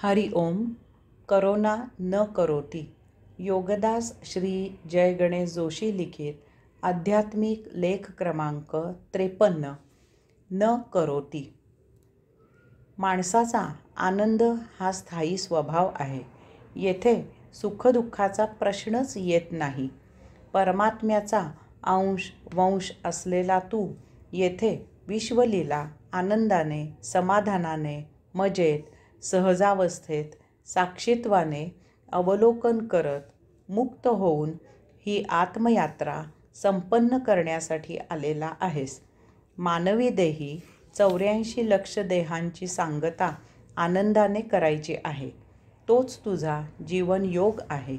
हरि ओम. Corona न करोति. योगदास श्री जय गणेश जोशी लिखित आध्यात्मिक लेख क्रमांक 53. न करोति. माणसाचा आनंद हा स्थायी स्वभाव आहे. येथे सुखदुःखाचा प्रश्नच येत नाही. परमात्म्याचा अंश वंश असलेला तू येथे विश्वलीला आनंदाने, समाधानाने, मजेत, सहजावस्थेत, साक्षीत्वाने अवलोकन करत मुक्त होऊन ही आत्मयात्रा संपन्न करण्यासाठी आलेला आहेस. मानवी देही 84 लक्ष देहांची सांगता आनंदाने करायची आहे. तोच तुझा जीवन योग आहे.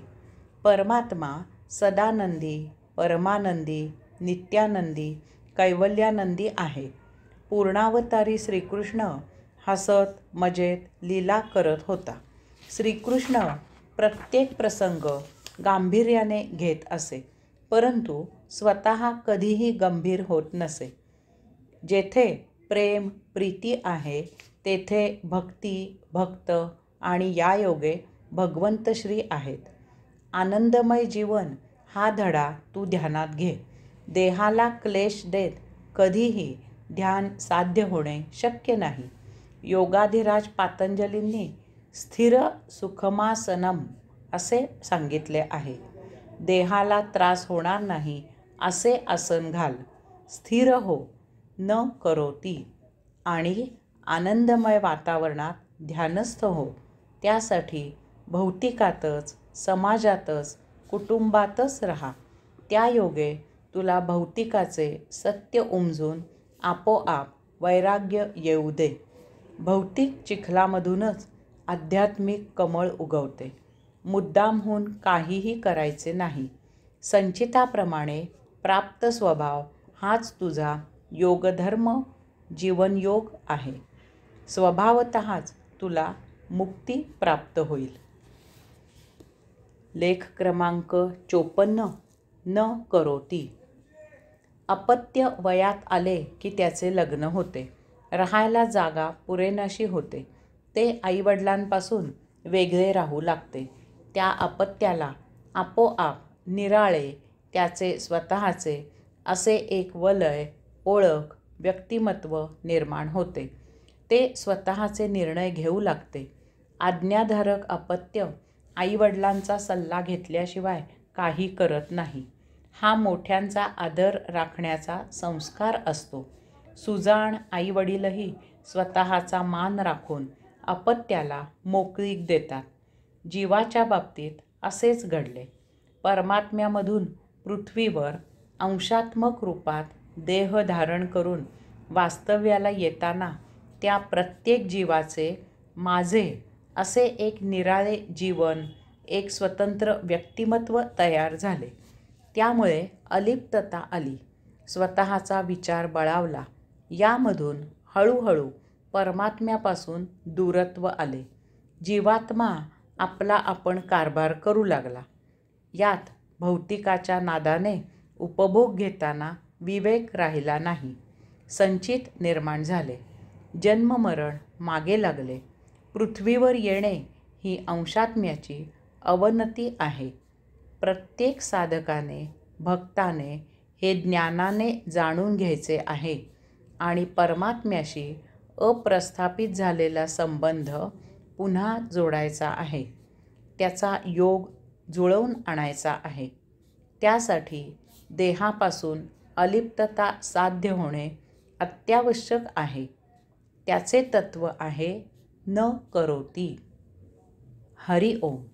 परमात्मा सदानंदी, परमानंदी, नित्यानंदी, कैवल्यानंदी आहे. पूर्णावतारी श्रीकृष्ण हसत मजेत लीला करत होता. श्रीकृष्ण प्रत्येक प्रसंग गांभीर्याने घेत असे, परंतु स्वतः कधीही गंभीर होत नसे. जेथे प्रेम प्रीती आहे तेथे भक्ती भक्त आणि यायोगे भगवंत श्री आहेत. आनंदमय जीवन हा धडा तू ध्यानात घे. देहाला क्लेश देत कधीही ध्यान साध्य होणे शक्य नाही. योगाधिराज पातंजलींनी स्थिर सुखमासनम असे सांगितले आहे. देहाला त्रास होणार नाही असे आसन घाल. स्थिर हो, न करोति आणि आनंदमय वातावरणात ध्यानस्थ हो. त्यासाठी भौतिकातच, समाजातच, कुटुंबातच राहा. त्यायोगे तुला भौतिकाचे सत्य उमजून आपोआप वैराग्य येऊ दे. भौतिक चिखलामधूनच आध्यात्मिक कमळ उगवते. मुद्दामहून काहीही करायचे नाही. संचिताप्रमाणे प्राप्त स्वभाव हाच तुझा योगधर्म जीवनयोग आहे. स्वभावतःच तुला मुक्ती प्राप्त होईल. लेख क्रमांक 54. न करोति. अपत्य वयात आले की त्याचे लग्न होते. राहायला जागा पुरेनाशी होते. ते आईवडिलांपासून वेगळे राहू लागते. त्या अपत्याला आपोआप निराळे त्याचे स्वतःचे असे एक वलय, ओळख, व्यक्तिमत्व निर्माण होते. ते स्वतःचे निर्णय घेऊ लागते. आज्ञाधारक अपत्य आईवडिलांचा सल्ला घेतल्याशिवाय काही करत नाही. हा मोठ्यांचा आदर राखण्याचा संस्कार असतो. सुजाण आईवडीलही स्वतःचा मान राखून अपत्याला मोकळीक देतात. जीवाच्या बाबतीत असेच घडले. परमात्म्यामधून पृथ्वीवर अंशात्मक रूपात देह धारण करून वास्तव्याला येताना त्या प्रत्येक जीवाचे माझे असे एक निराळे जीवन, एक स्वतंत्र व्यक्तिमत्व तयार झाले. त्यामुळे अलिप्तता आली. स्वतःचा विचार बळावला. यामधून हळूहळू परमात्म्यापासून दूरत्व आले. जीवात्मा आपला आपण कारभार करू लागला. यात भौतिकाच्या नादाने उपभोग घेताना विवेक राहिला नाही. संचित निर्माण झाले. जन्ममरण मागे लागले. पृथ्वीवर येणे ही अंशात्म्याची अवनती आहे. प्रत्येक साधकाने, भक्ताने हे ज्ञानाने जाणून घ्यायचे आहे आणि परमात्म्याशी अप्रस्थापित झालेला संबंध पुन्हा जोडायचा आहे. त्याचा योग जुळवून आणायचा आहे. त्यासाठी देहापासून अलिप्तता साध्य होणे अत्यावश्यक आहे. त्याचे तत्व आहे न करोति. हरि ओम.